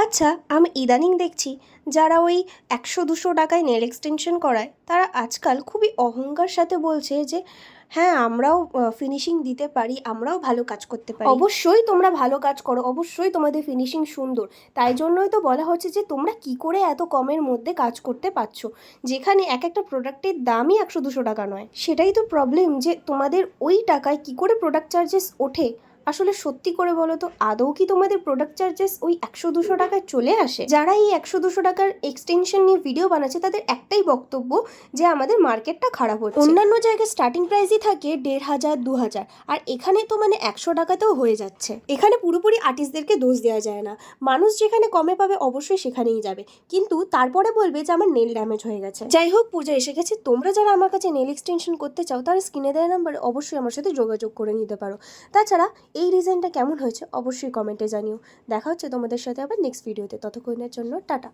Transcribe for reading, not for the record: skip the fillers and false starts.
আচ্ছা, আমি ইদানিং দেখছি যারা ওই ১০০-২০০ টাকায় নেল এক্সটেনশন করায় তারা আজকাল খুবই অহংকার সাথে বলছে যে হ্যাঁ আমরাও ফিনিশিং দিতে পারি, আমরাও ভালো কাজ করতে পারি। অবশ্যই তোমরা ভালো কাজ করো, অবশ্যই তোমাদের ফিনিশিং সুন্দর, তাই জন্যই তো বলা হচ্ছে যে তোমরা কি করে এত কমের মধ্যে কাজ করতে পারছো, যেখানে এক একটা প্রোডাক্টের দামই ১০০-২০০ টাকা নয়। সেটাই তো প্রবলেম যে তোমাদের ওই টাকায় কি করে প্রোডাক্ট চার্জেস ওঠে। আসলে সত্যি করে বলো তো, আদৌ কি তোমাদের প্রোডাক্ট চার্জেস ওই ১০০-২০০ টাকায় চলে আসে? যারা এই ১০০-২০০ টাকার এক্সটেনশন নিয়ে ভিডিও বানাচ্ছে তাদের একটাই বক্তব্য যে আমাদের মার্কেটটা খারাপ হচ্ছে। অন্যান্য জায়গায় স্টার্টিং প্রাইসই থাকে ১,৫০০-২,০০০, আর এখানে তো মানে ১০০ টাকাতেও হয়ে যাচ্ছে। এখানে পুরোপুরি আর্টিস্টদেরকে দোষ দেওয়া যায় না, মানুষ যেখানে কমে পাবে অবশ্যই সেখানেই যাবে, কিন্তু তারপরে বলবে যে আমার নেল ড্যামেজ হয়ে গেছে। যাই হোক, পূজা এসে গেছে, তোমরা যারা আমার কাছে নেল এক্সটেনশন করতে চাও তারা স্ক্রিনে দেওয়া নাম্বারে অবশ্যই আমার সাথে যোগাযোগ করে নিতে পারো। তাছাড়া এই ডিজাইনটা কেমন হয়েছে অবশ্যই কমেন্টে জানিও। দেখা হচ্ছে তোমাদের সাথে আবার নেক্সট ভিডিওতে, ততক্ষণের জন্য টাটা।